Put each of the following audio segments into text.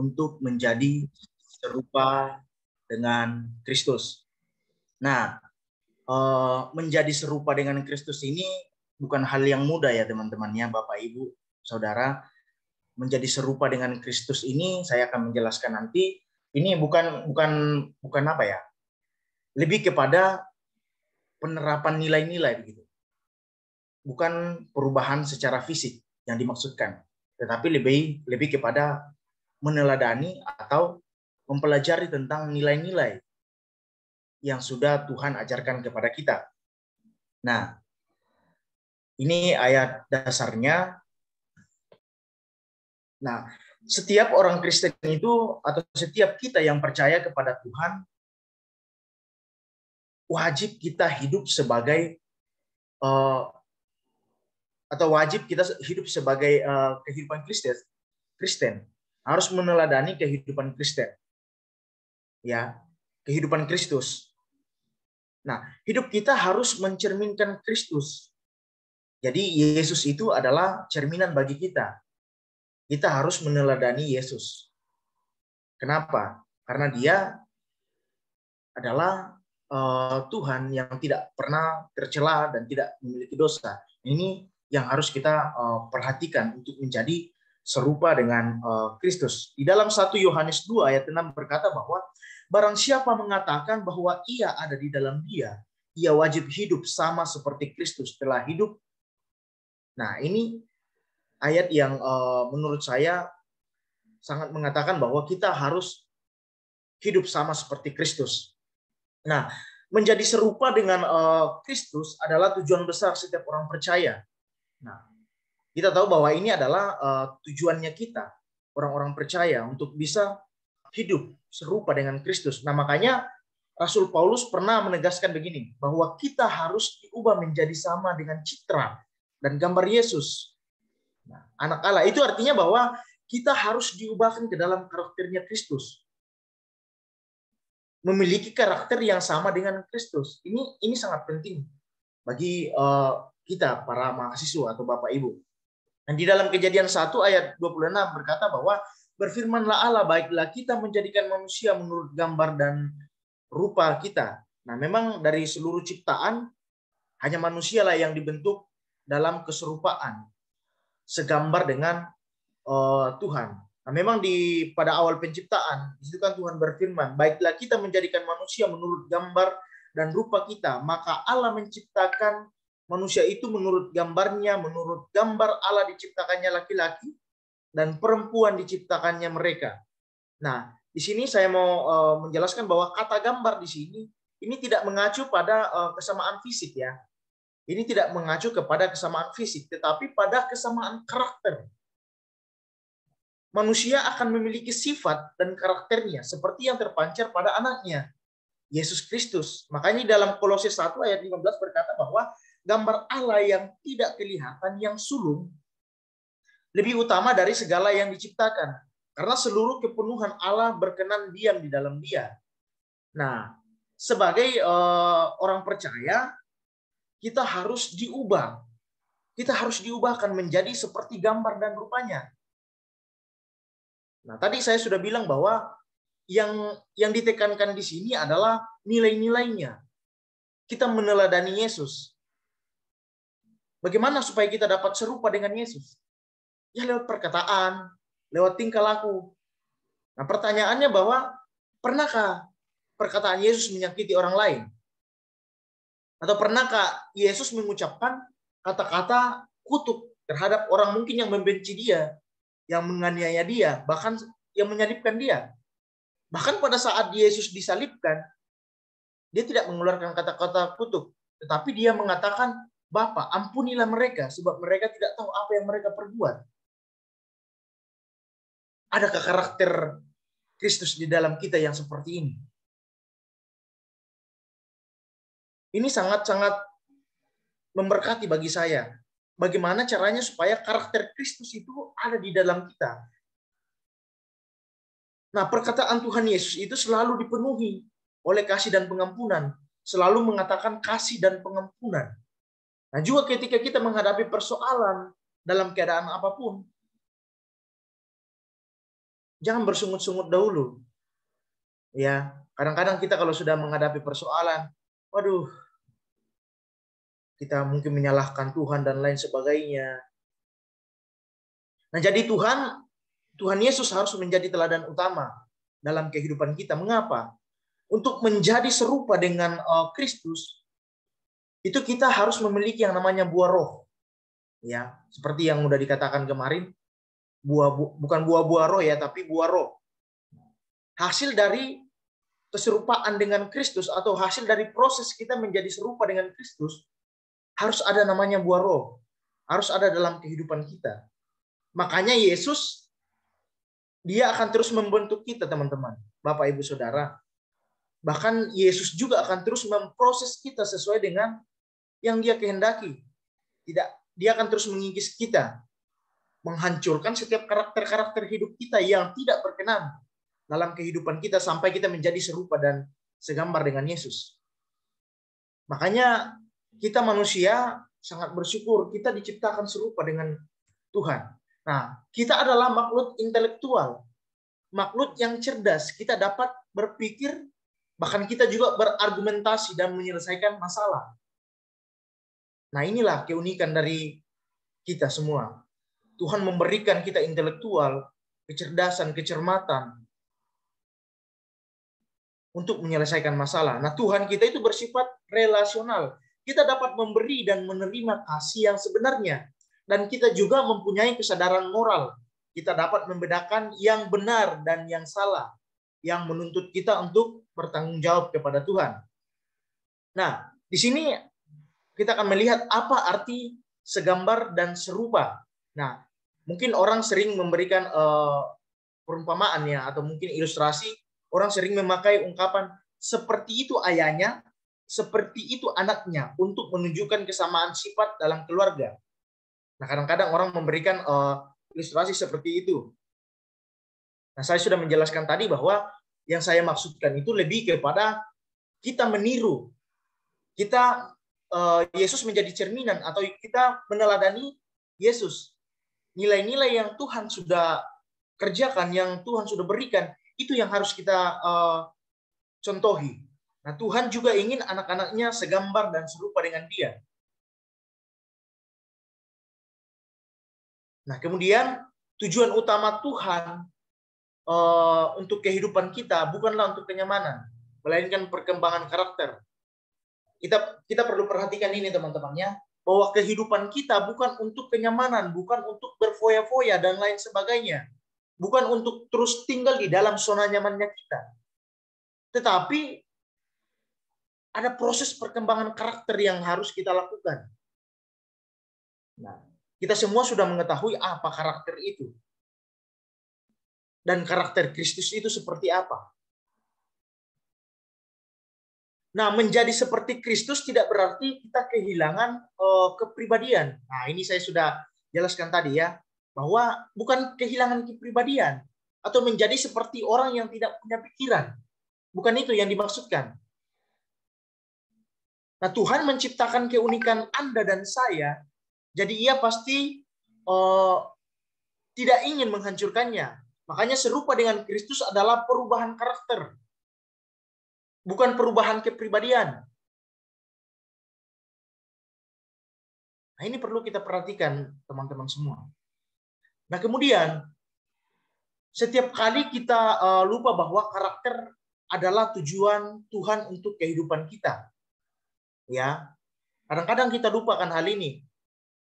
untuk menjadi serupa dengan Kristus. Nah, menjadi serupa dengan Kristus ini bukan hal yang mudah ya teman-temannya, Bapak, Ibu, Saudara. Menjadi serupa dengan Kristus ini saya akan menjelaskan nanti. Ini bukan apa ya? Lebih kepada penerapan nilai-nilai begitu. Bukan perubahan secara fisik yang dimaksudkan, tetapi lebih kepada meneladani atau mempelajari tentang nilai-nilai yang sudah Tuhan ajarkan kepada kita. Nah, ini ayat dasarnya. Nah, setiap orang Kristen itu atau setiap kita yang percaya kepada Tuhan wajib kita hidup sebagai atau wajib kita hidup sebagai kehidupan Kristen. Harus meneladani kehidupan Kristen. Ya, kehidupan Kristus. Nah, hidup kita harus mencerminkan Kristus. Jadi Yesus itu adalah cerminan bagi kita. Kita harus meneladani Yesus. Kenapa? Karena dia adalah Tuhan yang tidak pernah tercela dan tidak memiliki dosa. Ini yang harus kita perhatikan untuk menjadi serupa dengan Kristus. Di dalam 1 Yohanes 2 ayat 6 berkata bahwa barang siapa mengatakan bahwa ia ada di dalam dia, ia wajib hidup sama seperti Kristus telah hidup. Nah, ini ayat yang menurut saya sangat mengatakan bahwa kita harus hidup sama seperti Kristus. Nah, menjadi serupa dengan Kristus adalah tujuan besar setiap orang percaya. Nah, kita tahu bahwa ini adalah tujuannya kita, orang-orang percaya, untuk bisa hidup serupa dengan Kristus. Nah, makanya Rasul Paulus pernah menegaskan begini, bahwa kita harus diubah menjadi sama dengan citra dan gambar Yesus. Nah, anak Allah. Itu artinya bahwa kita harus diubahkan ke dalam karakternya Kristus. Memiliki karakter yang sama dengan Kristus. Ini sangat penting bagi kita, para mahasiswa atau Bapak Ibu. Dan di dalam Kejadian 1 ayat 26 berkata bahwa berfirmanlah Allah, baiklah kita menjadikan manusia menurut gambar dan rupa kita. Nah, memang dari seluruh ciptaan, hanya manusialah yang dibentuk dalam keserupaan, segambar dengan Tuhan. Nah, memang pada awal penciptaan, itu kan Tuhan berfirman, baiklah kita menjadikan manusia menurut gambar dan rupa kita. Maka Allah menciptakan manusia itu menurut gambarnya, menurut gambar Allah diciptakannya laki-laki, dan perempuan diciptakannya mereka. Nah, di sini saya mau menjelaskan bahwa kata gambar di sini, ini tidak mengacu pada kesamaan fisik ya. Ini tidak mengacu kepada kesamaan fisik, tetapi pada kesamaan karakter. Manusia akan memiliki sifat dan karakternya seperti yang terpancar pada anaknya, Yesus Kristus. Makanya dalam Kolose 1 ayat 15 berkata bahwa gambar Allah yang tidak kelihatan, yang sulung, lebih utama dari segala yang diciptakan. Karena seluruh kepenuhan Allah berkenan diam di dalam dia. Nah, sebagai orang percaya, kita harus diubah. Kita harus diubahkan menjadi seperti gambar dan rupanya. Nah, tadi saya sudah bilang bahwa yang ditekankan di sini adalah nilai-nilainya. Kita meneladani Yesus. Bagaimana supaya kita dapat serupa dengan Yesus? Ya lewat perkataan, lewat tingkah laku. Nah, pertanyaannya bahwa pernahkah perkataan Yesus menyakiti orang lain? Atau pernahkah Yesus mengucapkan kata-kata kutuk terhadap orang mungkin yang membenci dia, yang menganiaya dia, bahkan yang menyalibkan dia? Bahkan pada saat Yesus disalibkan, dia tidak mengeluarkan kata-kata kutuk, tetapi dia mengatakan, Bapa, ampunilah mereka, sebab mereka tidak tahu apa yang mereka perbuat. Adakah karakter Kristus di dalam kita yang seperti ini? Ini sangat-sangat memberkati bagi saya. Bagaimana caranya supaya karakter Kristus itu ada di dalam kita? Nah, perkataan Tuhan Yesus itu selalu dipenuhi oleh kasih dan pengampunan. Selalu mengatakan kasih dan pengampunan. Nah, juga ketika kita menghadapi persoalan dalam keadaan apapun, Jangan bersungut-sungut dahulu. Ya, kadang-kadang kita kalau sudah menghadapi persoalan, waduh, kita mungkin menyalahkan Tuhan dan lain sebagainya. Nah, jadi Tuhan Yesus harus menjadi teladan utama dalam kehidupan kita. Mengapa? Untuk menjadi serupa dengan Kristus, itu kita harus memiliki yang namanya buah roh. Ya, seperti yang sudah dikatakan kemarin, bukan buah-buah roh ya, tapi buah roh. Hasil dari keserupaan dengan Kristus atau hasil dari proses kita menjadi serupa dengan Kristus, harus ada namanya buah roh. Harus ada dalam kehidupan kita. Makanya Yesus, dia akan terus membentuk kita, teman-teman, Bapak, Ibu, Saudara. Bahkan Yesus juga akan terus memproses kita sesuai dengan yang dia kehendaki. Dia akan terus mengikis kita, menghancurkan setiap karakter-karakter hidup kita yang tidak berkenan dalam kehidupan kita sampai kita menjadi serupa dan segambar dengan Yesus. Makanya kita manusia sangat bersyukur kita diciptakan serupa dengan Tuhan. Nah, kita adalah makhluk intelektual, makhluk yang cerdas. Kita dapat berpikir, bahkan kita juga berargumentasi dan menyelesaikan masalah. Nah, inilah keunikan dari kita semua. Tuhan memberikan kita intelektual, kecerdasan, kecermatan untuk menyelesaikan masalah. Nah, Tuhan kita itu bersifat relasional. Kita dapat memberi dan menerima kasih yang sebenarnya. Dan kita juga mempunyai kesadaran moral. Kita dapat membedakan yang benar dan yang salah, yang menuntut kita untuk bertanggung jawab kepada Tuhan. Nah, di sini kita akan melihat apa arti segambar dan serupa. Nah, mungkin orang sering memberikan perumpamaan ya, atau mungkin ilustrasi. Orang sering memakai ungkapan seperti itu ayahnya, seperti itu anaknya, untuk menunjukkan kesamaan sifat dalam keluarga. Nah, kadang-kadang orang memberikan ilustrasi seperti itu. Nah, saya sudah menjelaskan tadi bahwa yang saya maksudkan itu lebih kepada kita meniru. Yesus menjadi cerminan atau kita meneladani Yesus. Nilai-nilai yang Tuhan sudah kerjakan, yang Tuhan sudah berikan, itu yang harus kita contohi. Nah, Tuhan juga ingin anak-anaknya segambar dan serupa dengan Dia. Nah, kemudian tujuan utama Tuhan untuk kehidupan kita bukanlah untuk kenyamanan, melainkan perkembangan karakter. Kita perlu perhatikan ini, teman-temannya, bahwa kehidupan kita bukan untuk kenyamanan, bukan untuk berfoya-foya dan lain sebagainya, bukan untuk terus tinggal di dalam zona nyamannya kita, tetapi ada proses perkembangan karakter yang harus kita lakukan. Nah, kita semua sudah mengetahui apa karakter itu. Dan karakter Kristus itu seperti apa. Nah, menjadi seperti Kristus tidak berarti kita kehilangan kepribadian. Nah, ini saya sudah jelaskan tadi ya, bahwa bukan kehilangan kepribadian atau menjadi seperti orang yang tidak punya pikiran. Bukan itu yang dimaksudkan. Nah, Tuhan menciptakan keunikan Anda dan saya, jadi Ia pasti tidak ingin menghancurkannya. Makanya serupa dengan Kristus adalah perubahan karakter, bukan perubahan kepribadian. Nah, ini perlu kita perhatikan, teman-teman semua. Nah, kemudian setiap kali kita lupa bahwa karakter adalah tujuan Tuhan untuk kehidupan kita. Ya, kadang-kadang kita lupakan hal ini.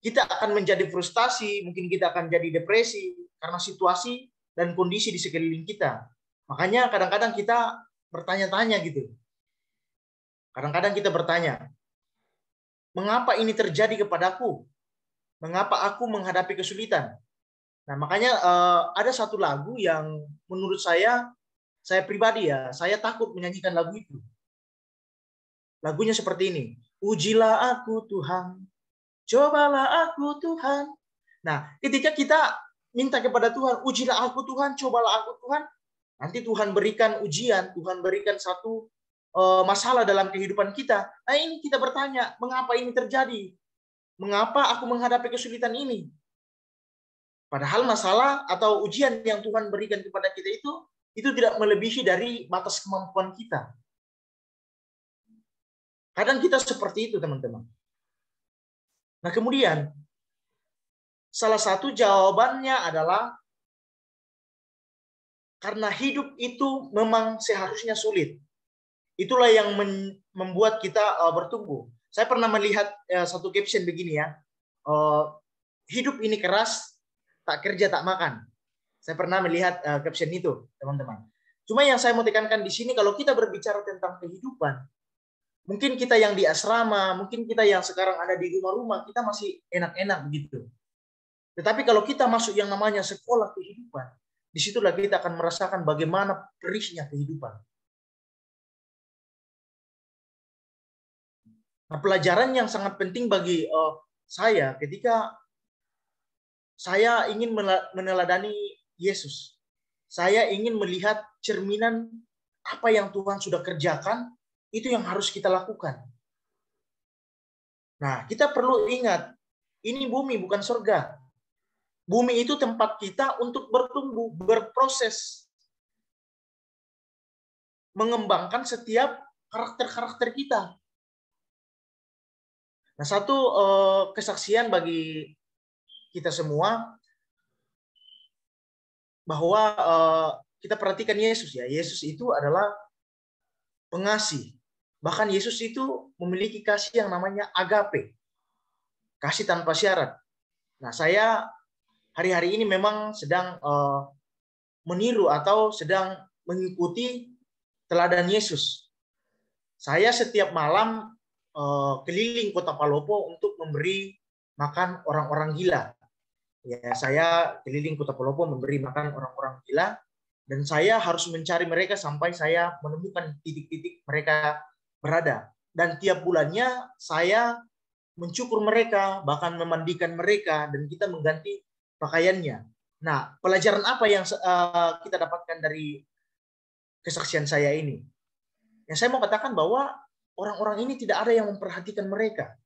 Kita akan menjadi frustasi, mungkin kita akan jadi depresi karena situasi dan kondisi di sekeliling kita. Makanya kadang-kadang kita bertanya-tanya gitu. Kadang-kadang kita bertanya, mengapa ini terjadi kepadaku? Mengapa aku menghadapi kesulitan? Nah, makanya ada satu lagu yang menurut saya pribadi ya, saya takut menyanyikan lagu itu. Lagunya seperti ini. Ujilah aku Tuhan, cobalah aku Tuhan. Nah, ketika kita minta kepada Tuhan, ujilah aku Tuhan, cobalah aku Tuhan, nanti Tuhan berikan ujian, Tuhan berikan satu masalah dalam kehidupan kita. Nah, ini kita bertanya, mengapa ini terjadi? Mengapa aku menghadapi kesulitan ini? Padahal masalah atau ujian yang Tuhan berikan kepada kita itu tidak melebihi dari batas kemampuan kita. Kadang kita seperti itu, teman-teman. Nah, kemudian salah satu jawabannya adalah karena hidup itu memang seharusnya sulit. Itulah yang membuat kita bertumbuh. Saya pernah melihat satu caption begini ya. Hidup ini keras, tak kerja tak makan. Saya pernah melihat caption itu, teman-teman. Cuma yang saya mau tekankan di sini, kalau kita berbicara tentang kehidupan, mungkin kita yang di asrama, mungkin kita yang sekarang ada di rumah-rumah, kita masih enak-enak begitu. Tetapi kalau kita masuk yang namanya sekolah kehidupan, disitulah kita akan merasakan bagaimana perihnya kehidupan. Nah, pelajaran yang sangat penting bagi saya ketika saya ingin meneladani Yesus. Saya ingin melihat cerminan apa yang Tuhan sudah kerjakan, itu yang harus kita lakukan. Nah, kita perlu ingat, ini bumi bukan surga. Bumi itu tempat kita untuk bertumbuh, berproses, mengembangkan setiap karakter-karakter kita. Nah, satu kesaksian bagi kita semua bahwa kita perhatikan Yesus ya. Yesus itu adalah pengasih. Bahkan Yesus itu memiliki kasih yang namanya agape. Kasih tanpa syarat. Nah, saya hari-hari ini memang sedang meniru atau sedang mengikuti teladan Yesus. Saya setiap malam keliling Kota Palopo untuk memberi makan orang-orang gila. Ya, saya keliling Kota Palopo memberi makan orang-orang gila, dan saya harus mencari mereka sampai saya menemukan titik-titik mereka berada. Dan tiap bulannya saya mencukur mereka, bahkan memandikan mereka, dan kita mengganti pakaiannya. Nah, pelajaran apa yang kita dapatkan dari kesaksian saya ini? Yang saya mau katakan bahwa orang-orang ini tidak ada yang memperhatikan mereka.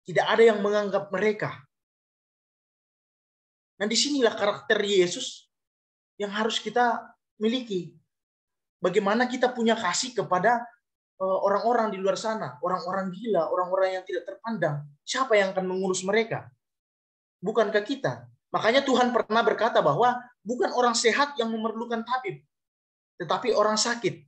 Tidak ada yang menganggap mereka. Nah, disinilah karakter Yesus yang harus kita miliki. Bagaimana kita punya kasih kepada orang-orang di luar sana, orang-orang gila, orang-orang yang tidak terpandang. Siapa yang akan mengurus mereka? Bukankah kita? Makanya Tuhan pernah berkata bahwa bukan orang sehat yang memerlukan tabib, tetapi orang sakit.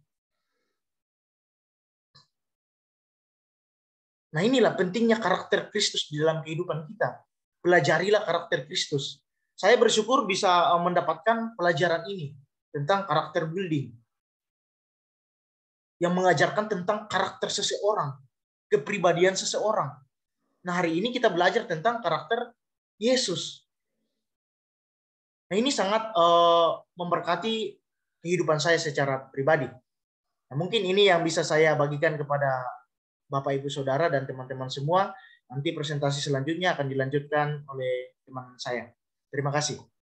Nah, inilah pentingnya karakter Kristus di dalam kehidupan kita. Pelajarilah karakter Kristus. Saya bersyukur bisa mendapatkan pelajaran ini tentang karakter building yang mengajarkan tentang karakter seseorang, kepribadian seseorang. Nah, hari ini kita belajar tentang karakter Yesus. Nah, ini sangat memberkati kehidupan saya secara pribadi. Nah, mungkin ini yang bisa saya bagikan kepada Bapak, Ibu, Saudara, dan teman-teman semua. Nanti presentasi selanjutnya akan dilanjutkan oleh teman saya. Terima kasih.